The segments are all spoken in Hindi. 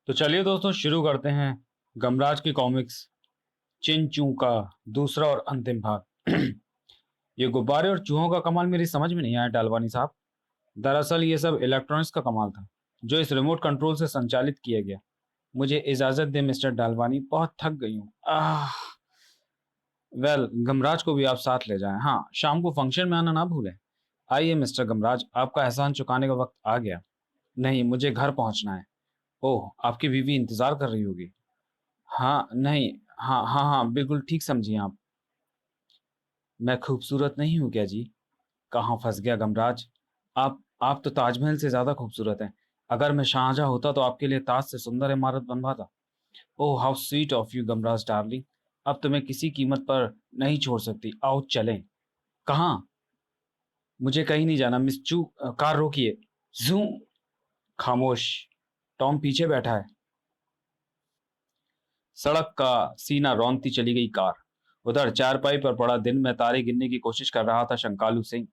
तो चलिए दोस्तों शुरू करते हैं गमराज की कॉमिक्स चिंचू का दूसरा और अंतिम भाग। ये गुब्बारे और चूहों का कमाल मेरी समझ में नहीं आया डालवानी साहब। दरअसल ये सब इलेक्ट्रॉनिक्स का कमाल था जो इस रिमोट कंट्रोल से संचालित किया गया। मुझे इजाजत दे मिस्टर डालवानी, बहुत थक गई हूँ। वेल, गमराज को भी आप साथ ले जाएं। हाँ, शाम को फंक्शन में आना ना भूलें। आइए मिस्टर गमराज, आपका एहसान चुकाने का वक्त आ गया। नहीं, मुझे घर पहुंचना है। ओह, आपकी बीवी इंतजार कर रही होगी। हाँ, नहीं। हाँ, हाँ, हाँ, बिल्कुल ठीक समझी आप। मैं खूबसूरत नहीं हूँ क्या जी? कहाँ फँस गया गमराज? आप तो ताजमहल से ज़्यादा खूबसूरत हैं। अगर मैं शाहजहाँ होता तो आपके लिए ताज से सुंदर इमारत बनवाता। Oh, how sweet of you Gamraj darling. अब तुम्हें किसी कीमत पर नहीं छोड़ सकती। आओ चलें। कहाँ? मुझे कहीं नहीं जाना मिस चू। कार रोकिए। ज़ू। खामोश। टॉम पीछे बैठा है। सड़क का सीना रौंदती चली गई कार। उधर चारपाई पर पड़ा दिन में तारे गिनने की कोशिश कर रहा था शंकालू सिंह।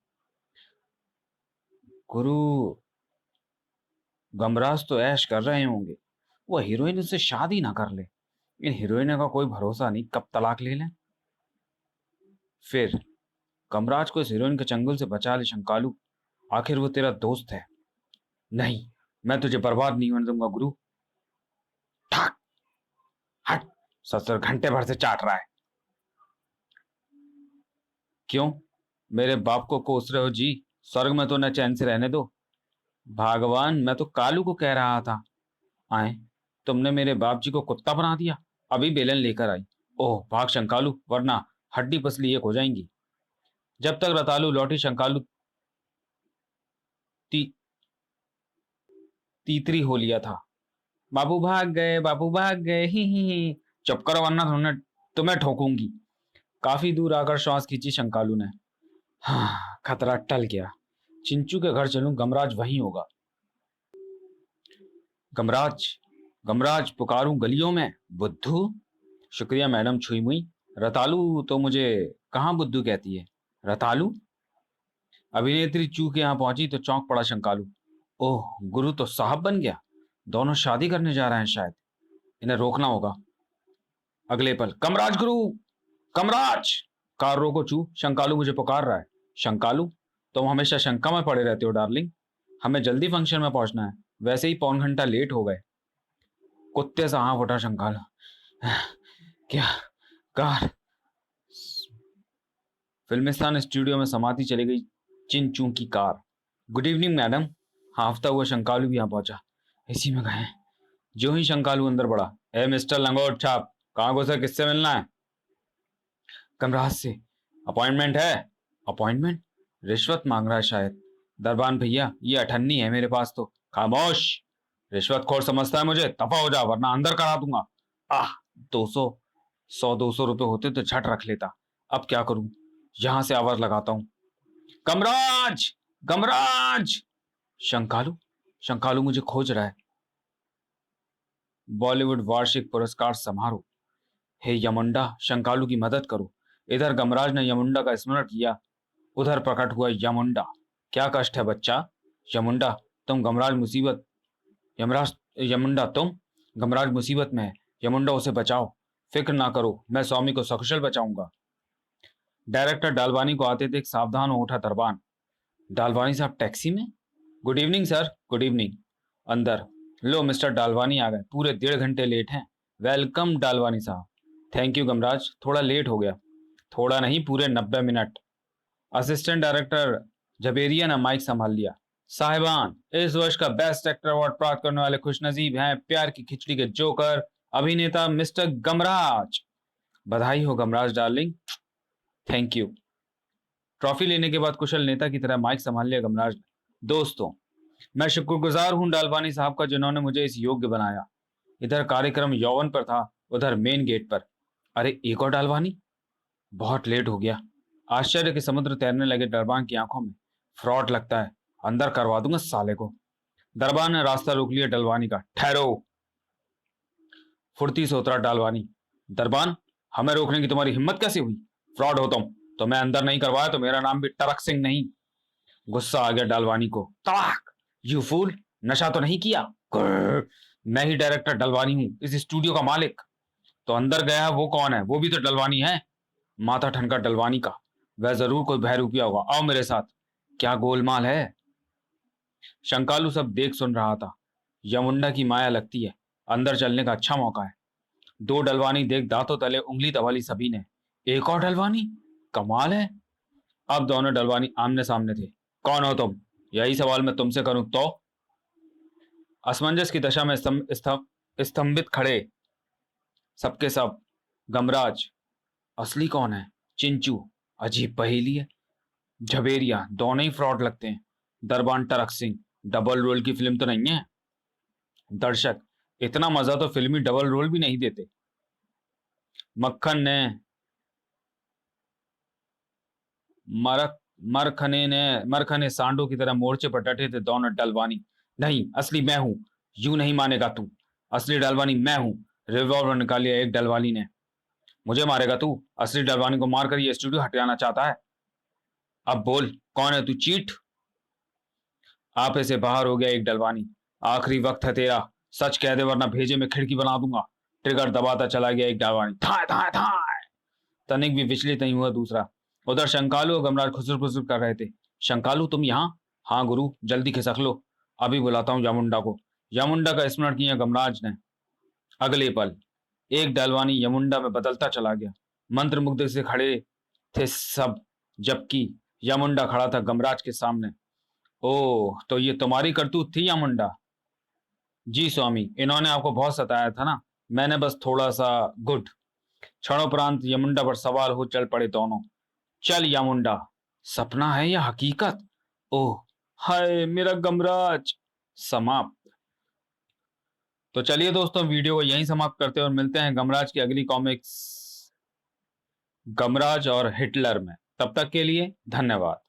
गुरु, गमराज तो ऐश कर रहे होंगे। वो हीरोइन उससे शादी ना कर ले। इन हीरोइनों का कोई भरोसा नहीं, कब तलाक ले लें। फिर गमराज को इस हीरोइन के चंगुल से बचा ले शंकालू। आखिर वो तेरा दोस्त है। नहीं, मैं तुझे बर्बाद नहीं होने दूंगा गुरु। ठाक। हट। ससुर घंटे भर से चाट रहा है। क्यों? मेरे बाप को कोस रहे हो जी? स्वर्ग में तो न चैन से रहने दो। भगवान, मैं तो कालू को कह रहा था। आए, तुमने मेरे बाप जी को कुत्ता बना दिया। अभी बेलन लेकर आई। ओह, भाग शंकालू, वरना हड्डी पसली एक हो जाएंगी। जब तक रतालू लौटी शंकालू ती, तीतरी हो लिया था। बाबू भाग गए, बाबू भाग गए, ही। चुप करो वरना तुम्हें ठोकूंगी। काफी दूर आकर श्वास खींची शंकालू ने। हाँ, खतरा टल गया। चिंचू के घर चलूं, गमराज वहीं होगा। गमराज, गमराज पुकारूं गलियों में। बुद्धू। शुक्रिया मैडम छुई मुई। रतालू तो मुझे कहाँ बुद्धू कहती है। रतालू। अभिनेत्री चू के यहाँ पहुंची तो चौंक पड़ा शंकालू। ओह, गुरु तो साहब बन गया। दोनों शादी करने जा रहे हैं शायद। इन्हें रोकना होगा। अगले पल, कमराज गुरु, कमराज। कार रोको चू, शंकालू मुझे पुकार रहा है। शंकालू, तुम हमेशा शंका में पड़े रहते हो डार्लिंग। हमें जल्दी फंक्शन में पहुंचना है। वैसे ही पौन घंटा लेट हो गए। कुत्ते सा हाँफ उठा शंकालू। क्या? कार। फिल्मिस्तान स्टूडियो में समाती चली गई चिंचू की कार। Good evening madam. हाफता हुआ शंकालू भी यहाँ पहुंचा। इसी में गए। जो ही शंकालू अंदर बढ़ा, ए मिस्टर लंगोट छाप, कहाँ घुसे, किससे मिलना है? कमराज से। अपॉइंटमेंट है? अपॉइंटमेंट? रिश्वत मांग रहा है शायद। दरबान भैया, ये अठन्नी है मेरे पास तो। खामोश। रिश्वतखोर समझता है मुझे? दफा हो जा वरना अंदर करा दूंगा। आह, 200, 100-200 रुपए होते तो झट रख लेता। अब क्या करूं? यहां से आवाज लगाता हूं। कमराज, कमराज। शंकालू, शंकालू मुझे खोज रहा है। बॉलीवुड वार्षिक पुरस्कार समारोह। हे यमुंडा, शंकालू की मदद करो। इधर गमराज ने यमुंडा का स्मरण किया, उधर प्रकट हुआ यमुंडा। क्या कष्ट है बच्चा? यमुंडा, तुम गमराज मुसीबत। यमराज, यमुंडा तुम। गमराज मुसीबत में है। यमुंडा, उसे बचाओ। फिक्र ना करो, मैं स्वामी को सकुशल बचाऊंगा। डायरेक्टर डालवानी को आते देख सावधान हो उठा दरबान। डालवानी साहब टैक्सी में? Good evening sir, good evening. अंदर। लो मिस्टर डालवानी आ गए, पूरे 1.5 घंटे लेट हैं। वेलकम डालवानी साहब। थैंक यू गमराज, थोड़ा लेट हो गया। थोड़ा नहीं, पूरे 90 मिनट। असिस्टेंट डायरेक्टर जबेरिया ने माइक संभाल लिया। साहिबान, इस वर्ष का बेस्ट एक्टर अवार्ड प्राप्त करने वाले खुशनसीब हैं प्यार की खिचड़ी के जोकर अभिनेता मिस्टर गमराज। बधाई हो गमराज डार्लिंग। Thank you. ट्रॉफी लेने के बाद कुशल नेता की तरह माइक संभाल लिया गमराज ने। दोस्तों, मैं शुक्रगुजार हूं डालवानी साहब का जिन्होंने मुझे इस योग्य बनाया। इधर कार्यक्रम यौवन पर था, उधर मेन गेट पर। अरे, एक और डालवानी? बहुत लेट हो गया। आश्चर्य के समुद्र तैरने लगे दरबान की आंखों में। फ्रॉड लगता है। अंदर करवा दूंगा साले को। दरबान ने रास्ता रोक लिया डलवानी का। ठहरो। फुर्ती से उतरा डालवानी। दरबान, हमें रोकने की तुम्हारी हिम्मत कैसे हुई? फ्रॉड हो तुम। तो मैं अंदर नहीं करवाया तो मेरा नाम भी टरक सिंह नहीं। गुस्सा आ गया डालवानी को। तड़ाक। यू फूल, नशा तो नहीं किया? मैं ही डायरेक्टर डलवानी हूँ, इस स्टूडियो का मालिक। तो अंदर गया है वो कौन है? वो भी तो डलवानी है। माथा ठनका डलवानी का। वह जरूर कोई बहरूपिया होगा, आओ मेरे साथ। क्या गोलमाल है? शंकालू सब देख सुन रहा था। यमुंडा की माया लगती है, अंदर चलने का अच्छा मौका है। दो डलवानी देख दांतों तले उंगली दबाली सभी ने। एक और डलवानी? कमाल है। अब दोनों डलवानी आमने सामने थे। कौन हो तुम? यही सवाल मैं तुमसे करूं तो? असमंजस की दशा में स्तंभित खड़े सबके सब। गमराज। असली कौन है? चिंचू। अजीब पहेली है। झबेरिया दोनों ही फ्रॉड लगते हैं। दरबान टरक सिंह। डबल रोल की फिल्म तो नहीं है। दर्शक। इतना मजा तो फिल्मी डबल रोल भी नहीं देते। मक्खन ने मरक मरखने सांडों की तरह मोर्चे पर डटे थे दोनों डलवानी। नहीं, असली मैं हूं। यूं नहीं मानेगा तू। असली डलवानी मैं हूं। रिवॉल्वर निकाल लिया एक डलवानी ने। मुझे मारेगा तू? असली डलवानी को मारकर ये स्टूडियो हटाना चाहता है? अब बोल, कौन है तू चीट? आपे से बाहर हो गया एक डलवानी। आखिरी वक्त है तेरा। सच कह दे वरना भेजे में खिड़की बना दूंगा। ट्रिगर दबाता चला गया एक डलवानी। थाए थाए थाए। तनिक भी विचलित नहीं हुआ दूसरा। उधर शंकालू और गमराज खुसुर खुसुर कर रहे थे। शंकालू तुम यहाँ? हाँ गुरु, जल्दी खिसक लो। अभी बुलाता हूँ यमुंडा को। यमुंडा का स्मरण किया गमराज ने। अगले पल एक डलवानी यमुंडा में बदलता चला गया। मंत्रमुग्ध से खड़े थे सब, जबकि यमुंडा खड़ा था गमराज के सामने। ओह, तो ये तुम्हारी करतूत थी यमुंडा? जी स्वामी, इन्होंने आपको बहुत सताया था ना। मैंने बस थोड़ा सा गुड। क्षणोपरांत यमुंडा पर सवार हो चल पड़े दोनों। चल यामुंडा। सपना है या हकीकत? ओह, हाय मेरा गमराज। समाप्त। तो चलिए दोस्तों, वीडियो को यहीं समाप्त करते हैं और मिलते हैं गमराज की अगली कॉमिक्स गमराज और हिटलर में। तब तक के लिए धन्यवाद।